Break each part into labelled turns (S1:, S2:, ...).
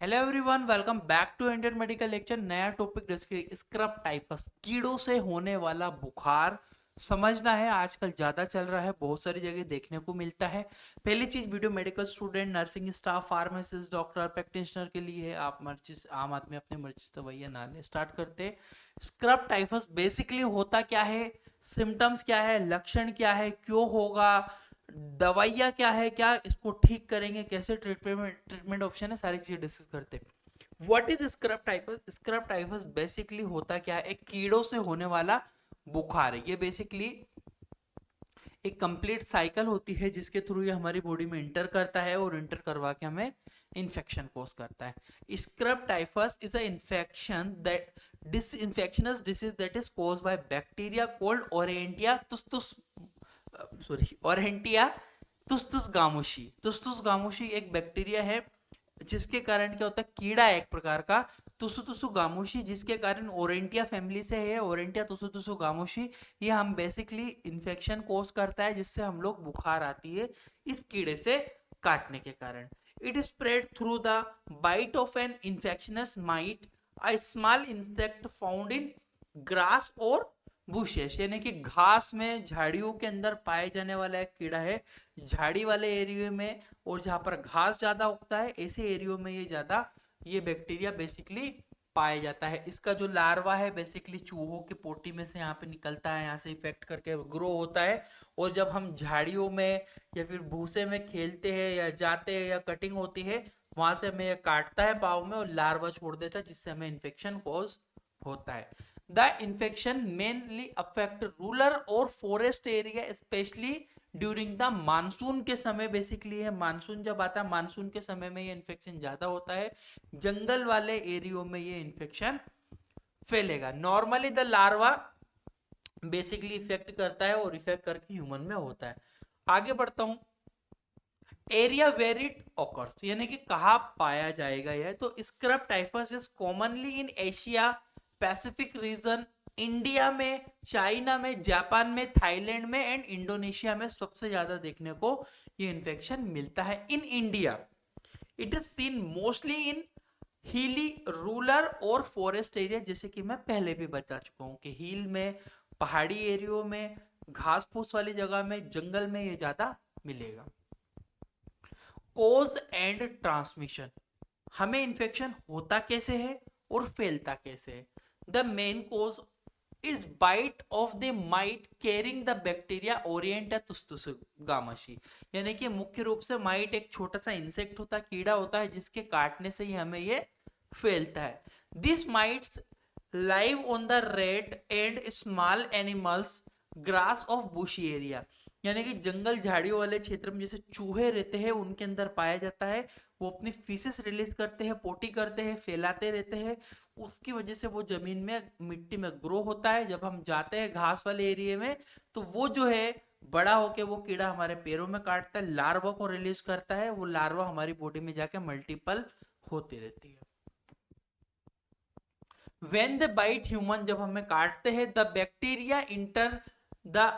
S1: Hello everyone, welcome back to Indian medical lecture. नया topic scrub typhus, कीड़ों से होने वाला बुखार समझना है। आजकल ज़्यादा चल रहा है, बहुत सारी जगह देखने को मिलता है। पहली चीज़, video medical student, nursing staff, pharmacist, doctor, practitioner के लिए है। आप मर्जी आम आदमी अपने मर्जी से दवाइयाँ ना ले। स्टार्ट करते हैं। स्क्रब टाइफस बेसिकली होता क्या है, सिम्टम्स क्या है, लक्षण क्या है, क्यों होगा, दवाइयाँ क्या है, क्या इसको ठीक करेंगे, कैसे ट्रीटमेंट ऑप्शन है, सारी चीजें डिस्कस करते हैं। What is scrub typhus? Scrub typhus basically होता क्या है, एक कीड़ों से होने वाला बुखार है। ये बेसिकली एक कंप्लीट साइकिल होती है जिसके थ्रू ये हमारी बॉडी में इंटर करता है और इंटर करवा के हमें इन्फेक्शन कोज करता है। Scrub typhus is a infection that infectious disease that is caused by bacteria called Orientia tustus ओरेंटिया तुस्तुस गामुशी। तुस्तुस गामुशी एक बैक्टीरिया है जिसके कारण क्या होता है, कीड़ा है एक प्रकार का, तुसु तुसु गामुशी, जिसके कारण ओरेंटिया फैमिली से है। ओरेंटिया तुसु तुसु गामुशी ये हम बेसिकली इन्फेक्शन कोज करता है जिससे हम लोग बुखार आती है इस कीड़े से काटने के कारण। It is spread through the bite of an infectious mite, a small insect found in grass और बुशेस, यानी कि घास में, झाड़ियों के अंदर पाए जाने वाला एक कीड़ा है। झाड़ी वाले एरिया में और जहां पर घास ज्यादा उगता है ऐसे एरियो में ये ज्यादा ये बैक्टीरिया बेसिकली पाया जाता है। इसका जो लार्वा है बेसिकली चूहों की पोटी में से यहाँ पे निकलता है, यहाँ से इफेक्ट करके ग्रो होता है। और जब हम झाड़ियों में या फिर भूसे में खेलते हैं या जाते हैं या कटिंग होती है, वहां से हमें काटता है पाँव में और लार्वा छोड़ देता है जिससे हमें इन्फेक्शन कॉज होता है। The infection mainly affect rural और forest area specially during the monsoon के समय। बेसिकली है मानसून जब आता है, मानसून के समय में ये इन्फेक्शन ज्यादा होता है। जंगल वाले एरियो में ये इन्फेक्शन फैलेगा। Normally the larva basically effect करता है और इफेक्ट करके ह्यूमन में होता है। आगे बढ़ता हूं। एरिया वेर इट ऑकर्स, यानी कि कहाँ पाया जाएगा यह, तो scrub typhus is commonly in Asia Pacific region, India में, चाइना में, जापान में, थाईलैंड में एंड इंडोनेशिया में सबसे ज्यादा देखने को ये इन्फेक्शन मिलता है। In India it is seen mostly in हिली रूरल और फॉरेस्ट एरिया, जैसे कि मैं पहले भी बता चुका हूं कि हिल में, पहाड़ी एरियो में, घास फूस वाली जगह में, जंगल में ये ज्यादा मिलेगा। कोज एंड ट्रांसमिशन, हमें इन्फेक्शन होता कैसे है और फैलता कैसे है। The main cause is bite of the mite carrying the bacteria Orientia tsutsugamushi, यानी कि मुख्य रूप से माइट एक छोटा सा इंसेक्ट होता है, कीड़ा होता है जिसके काटने से ही हमें ये फैलता है। This mites live on the red and small animals grass of bushy area, यानी कि जंगल झाड़ियों वाले क्षेत्र में जैसे चूहे रहते हैं उनके अंदर पाया जाता है। वो अपनी फीसेस रिलीज करते हैं, पोटी करते हैं, फैलाते रहते हैं, उसकी वजह से वो जमीन में, मिट्टी में ग्रो होता है। जब हम जाते हैं घास वाले एरिया में तो वो जो है बड़ा होके वो कीड़ा हमारे पैरों में काटता है, लार्वा को रिलीज करता है, वो लार्वा हमारी बॉडी में जाके मल्टीपल होती रहती है। वेन द बाइट ह्यूमन, जब हमें काटते हैं, the bacteria enter the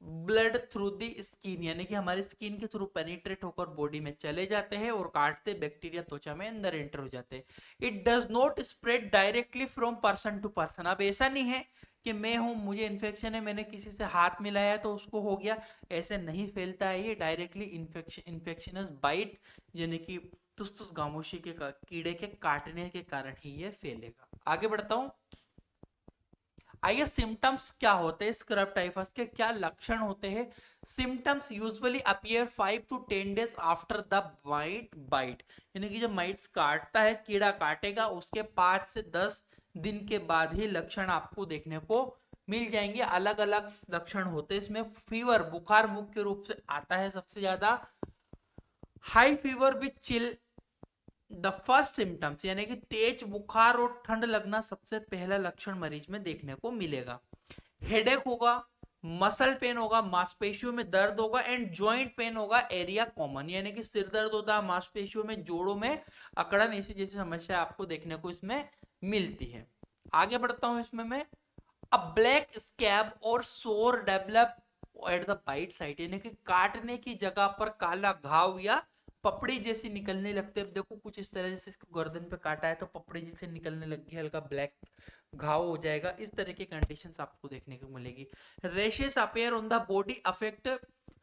S1: blood through the skin, यानी कि हमारी स्किन के थ्रू पेनिट्रेट होकर बॉडी में चले जाते हैं और काटते बैक्टीरिया त्वचा में अंदर एंटर हो जाते हैं। It does not spread directly from person to person. अब ऐसा नहीं है कि मैं हूं, मुझे इन्फेक्शन है, मैंने किसी से हाथ मिलाया तो उसको हो गया, ऐसे नहीं फैलता है ये। डायरेक्टली इन्फेक्शनस बाइट, यानी कि तुस्तुस गामोशी के कीड़े के काटने के कारण ही ये फैलेगा। आगे बढ़ता हूं। आइए, सिम्टम्स क्या होते हैं स्क्रब टाइफस के, क्या लक्षण होते हैं। Symptoms usually appear 5 to 10 days after the bite, यानी कि जब माइट्स काटता है, कीड़ा काटेगा, उसके 5 से 10 दिन के बाद ही लक्षण आपको देखने को मिल जाएंगे। अलग अलग लक्षण होते हैं इसमें। फीवर, बुखार मुख्य रूप से आता है सबसे ज्यादा। High fever with chill the first symptoms, यानी कि तेज बुखार और ठंड लगना सबसे पहला लक्षण मरीज में देखने को मिलेगा। हेडेक होगा, मसल पेन होगा, मांसपेशियों में दर्द होगा एंड जॉइंट पेन होगा। एरिया कॉमन, यानी कि सिर दर्द होता है, मांसपेशियों में, जोड़ों में अकड़न, ऐसी जैसी समस्या आपको देखने को इसमें मिलती है। आगे बढ़ता हूं इसमें मैं। अ ब्लैक स्कैब और sore develop at the bite site, यानी कि काटने की जगह पर काला घाव या पपड़ी जैसी निकलने लगते हैं। अब देखो कुछ इस तरह, जैसे इसको गर्दन पे काटा है तो पपड़ी जैसे निकलने लगी, हल्का ब्लैक घाव हो जाएगा, इस तरह की कंडीशंस आपको देखने को मिलेगी। Rashes appear on the body affect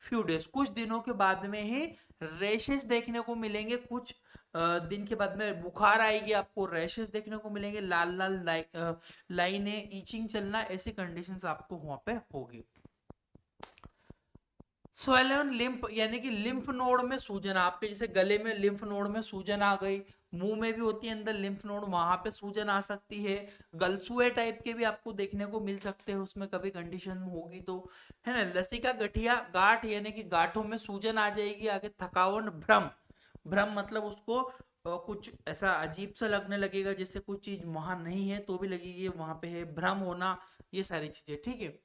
S1: few days, कुछ दिनों के बाद में ही रेशेस देखने को मिलेंगे, कुछ दिन के बाद में बुखार आएगी, आपको रैशेस देखने को मिलेंगे, लाल लाल लाइनें, ईचिंग चलना, ऐसी कंडीशंस आपको वहां पे होगी। स्वेलन लिम्फ यानी कि लिम्फ नोड में सूजन, आपके जैसे गले में लिम्फ नोड में सूजन आ गई, मुंह में भी होती है अंदर लिम्फ नोड, वहां पे सूजन आ सकती है। गलसुए टाइप के भी आपको देखने को मिल सकते हैं, उसमें कभी कंडीशन होगी तो, है ना। लसिका गठिया गांठ यानी कि गांठों में सूजन आ जाएगी। आगे थकावन, भ्रम, भ्रम मतलब उसको कुछ ऐसा अजीब सा लगने लगेगा, जैसे कुछ चीज वहां नहीं है तो भी लगेगी वहां पे है, भ्रम होना, ये सारी चीजें, ठीक है।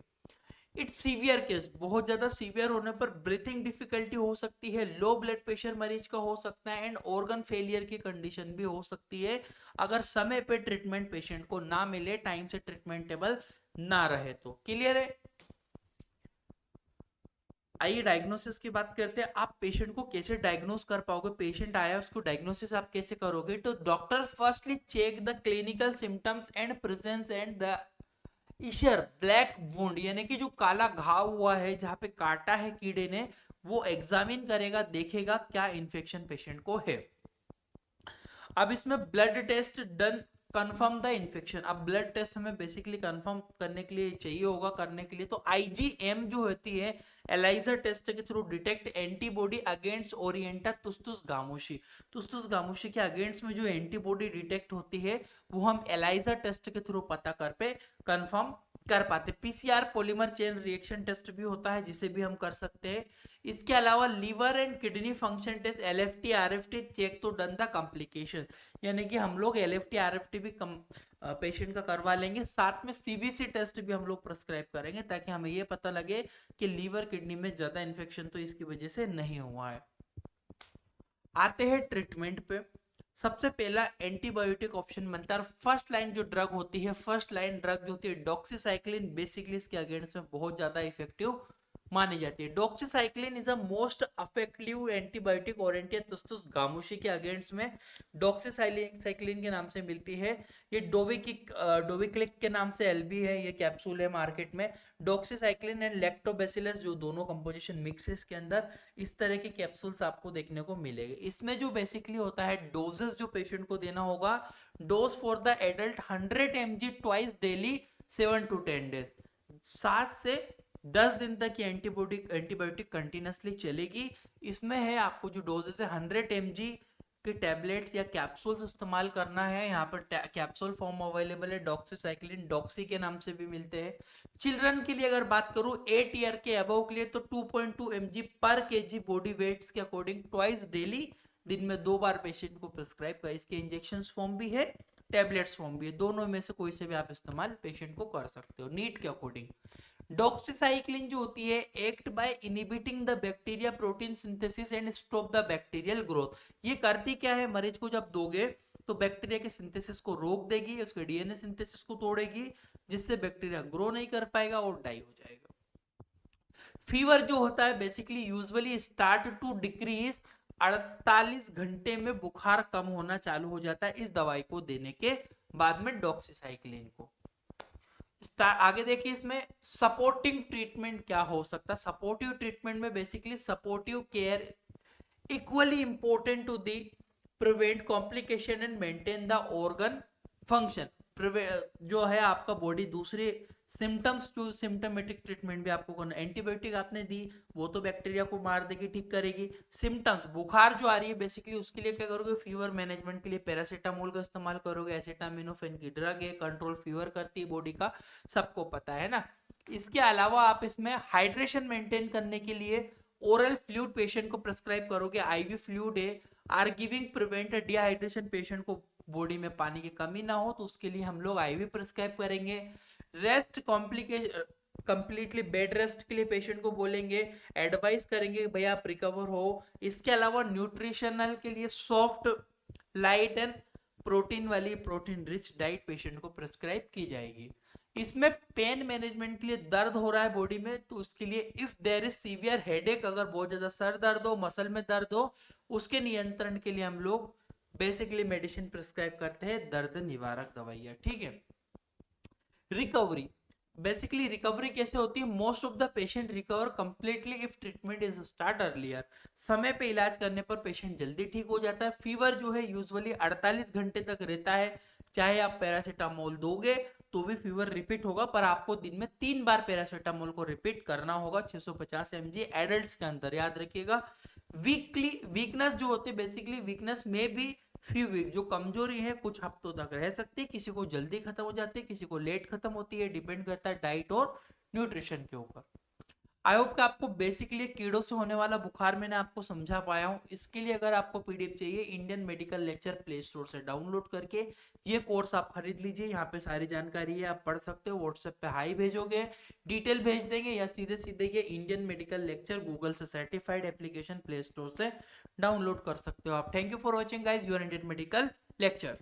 S1: इट्स सीवियर केस, बहुत ज्यादा सीवियर होने पर ब्रीथिंग डिफिकल्टी हो सकती है, लो ब्लड प्रेशर मरीज का हो सकता है, एंड ऑर्गन फेलियर की कंडीशन भी हो सकती है अगर समय पे ट्रीटमेंट पेशेंट को ना मिले, टाइम से ट्रीटमेंट टेबल ना रहे तो। क्लियर है। आइए डायग्नोसिस की बात करते हैं। आप पेशेंट को कैसे डायग्नोस कर पाओगे, पेशेंट आया उसको डायग्नोसिस आप कैसे करोगे, तो doctor firstly check the clinical symptoms and presence and the eschar black wound, यानी कि जो काला घाव हुआ है जहां पे काटा है कीड़े ने, वो एग्जामिन करेगा, देखेगा क्या इन्फेक्शन पेशेंट को है। अब इसमें blood test done confirm the infection. अब ब्लड टेस्ट हमें बेसिकली कंफर्म करने के लिए चाहिए होगा, करने के लिए तो आईजीएम जो होती है, एलाइजा टेस्ट के थ्रू डिटेक्ट एंटीबॉडी अगेंस्ट ओरिएंटा तुस्तुस गामुशी। तुस्तुस गामुशी के अगेंस्ट में जो एंटीबॉडी डिटेक्ट होती है वो हम एलाइजा टेस्ट के थ्रू पता कर पे कंफर्म कर पाते। PCR polymer chain reaction test भी होता है जिसे भी हम कर सकते हैं। इसके अलावा liver and kidney function test, LFT RFT check to done the complication, यानी कि हम लोग एलएफटी आरएफटी भी पेशेंट का करवा लेंगे, साथ में सीवीसी टेस्ट भी हम लोग प्रेस्क्राइब करेंगे ताकि हमें ये पता लगे कि लीवर किडनी में ज्यादा इन्फेक्शन तो इसकी वजह से नहीं हुआ है। आते हैं ट्रीटमेंट पे। सबसे पहला एंटीबायोटिक ऑप्शन बनता है, फर्स्ट लाइन जो ड्रग होती है, फर्स्ट लाइन ड्रग जो होती है डॉक्सीसाइक्लिन, बेसिकली इसके अगेंस्ट में बहुत ज्यादा इफेक्टिव मानी जाती है। Doxycycline is a most effective antibiotic Orientia tsutsugamushi के अगेंस्ट में डॉक्सीसाइक्लिन के नाम से मिलती है। ये डोविक्लिक के नाम से एलबी है, ये कैप्सूल है मार्केट में। डॉक्सीसाइक्लिन एंड लैक्टोबैसिलस जो दोनों कंपोजिशन मिक्स है इसके अंदर, इस तरह के कैप्सूल्स आपको देखने को मिलेंगे। इसमें जो बेसिकली होता है डोजेस जो पेशेंट को देना होगा, dose for the adult 100 mg twice daily 7 to 10 days, 7 से 10 दिन तक ये एंटीबायोटिक कंटिन्यूसली चलेगी। इसमें है आपको जो डोजेस है 100 mg के टैबलेट्स या कैप्सूल्स इस्तेमाल करना है। यहाँ पर कैप्सूल फॉर्म अवेलेबल है, डॉक्सीसाइक्लिन डॉक्सी के नाम से भी मिलते हैं। चिल्ड्रन के लिए अगर बात करूं 8 ईयर के अबव के लिए तो 2.2 mg पर केजी बॉडी वेट्स के अकॉर्डिंग ट्वाइस डेली, दिन में 2 बार पेशेंट को प्रिस्क्राइब कर। इसके इंजेक्शन फॉर्म भी है, टैबलेट्स फॉर्म भी है, दोनों में से कोई से भी आप इस्तेमाल पेशेंट को कर सकते हो नीड के अकॉर्डिंग। डॉक्सीसाइक्लिन जो होती है act by inhibiting the bacteria protein synthesis and stop the bacterial growth. ये करती क्या है, मरीज को जब दोगे तो बैक्टीरिया के सिंथेसिस को रोक देगी, उसके डीएनए सिंथेसिस को तोड़ेगी, जिससे बैक्टीरिया ग्रो नहीं कर पाएगा और डाई हो जाएगा। फीवर जो होता है basically usually start to decrease, 48 घंटे में बुखार कम होना चालू हो जाता है इस दवाई को देने के बाद में डॉक्सीसाइक्लिन को। आगे देखिए इसमें सपोर्टिंग ट्रीटमेंट क्या हो सकता है। सपोर्टिव ट्रीटमेंट में basically supportive care equally important to the prevent complication and maintain the organ function. जो है आपका बॉडी दूसरे सिम्टम्स, जो सिम्टोमेटिक ट्रीटमेंट भी आपको करना। एंटीबायोटिक आपने दी वो तो बैक्टीरिया को मार देगी, ठीक करेगी। सिम्टम्स बुखार जो आ रही है बेसिकली उसके लिए क्या करोगे, फीवर मैनेजमेंट के लिए पैरासीटामोल का इस्तेमाल करोगे। एसिटामिनोफेन की ड्रग है, कंट्रोल फीवर करती है बॉडी का, सबको पता है ना। इसके अलावा आप इसमें हाइड्रेशन मेंटेन करने के लिए ओरल फ्लूइड पेशेंट को प्रेस्क्राइब करोगे, आईवी फ्लूइड है। Are giving prevent dehydration, patient को बॉडी में पानी की कमी ना हो तो उसके लिए हम लोग आईवी प्रेस्क्राइब करेंगे। Rest complication, completely bed rest के लिए पेशेंट को बोलेंगे, एडवाइस करेंगे भैया आप रिकवर हो। इसके अलावा न्यूट्रिशनल के लिए सॉफ्ट, लाइट एंड प्रोटीन वाली, प्रोटीन रिच डाइट पेशेंट को प्रेस्क्राइब की जाएगी। इसमें पेन मैनेजमेंट के लिए, दर्द हो रहा है बॉडी में तो उसके लिए if there is severe headache, अगर बहुत ज्यादा सर दर्द हो, मसल में दर्द हो, उसके नियंत्रण के लिए हम लोग बेसिकली मेडिसिन प्रिस्क्राइब करते हैं, दर्द निवारक दवाइयाँ, ठीक है। रिकवरी, बेसिकली रिकवरी कैसे होती है? Most of the patient recover completely if treatment is start earlier. समय पे इलाज करने पर पेशेंट जल्दी ठीक हो जाता है। फीवर जो है यूजुअली 48 घंटे तक रहता है, चाहे आप पैरासीटामोल दोगे तो भी फीवर रिपीट होगा, पर आपको दिन में 3 बार पैरासीटामोल को रिपीट करना होगा 650 mg एडल्ट्स के अंदर, याद रखिएगा। वीकली वीकनेस जो होती है, बेसिकली वीकनेस में भी फ्यू वीक, जो कमजोरी है कुछ हफ्तों तक रह सकती है, किसी को जल्दी खत्म हो जाती है, किसी को लेट खत्म होती है, डिपेंड करता है डाइट और न्यूट्रिशन के ऊपर। आई होप कि आपको बेसिकली कीड़ों से होने वाला बुखार मैंने आपको समझा पाया हूँ। इसके लिए अगर आपको पीडीएफ चाहिए, Indian medical lecture play store से डाउनलोड करके ये कोर्स आप खरीद लीजिए। यहाँ पे सारी जानकारी है, आप पढ़ सकते हो। व्हाट्सएप पे हाई भेजोगे, डिटेल भेज देंगे, या सीधे सीधे ये इंडियन मेडिकल लेक्चर गूगल से सर्टिफाइड एप्लीकेशन प्ले स्टोर से डाउनलोड कर सकते हो आप। Thank you for watching guys, your Indian medical lecture.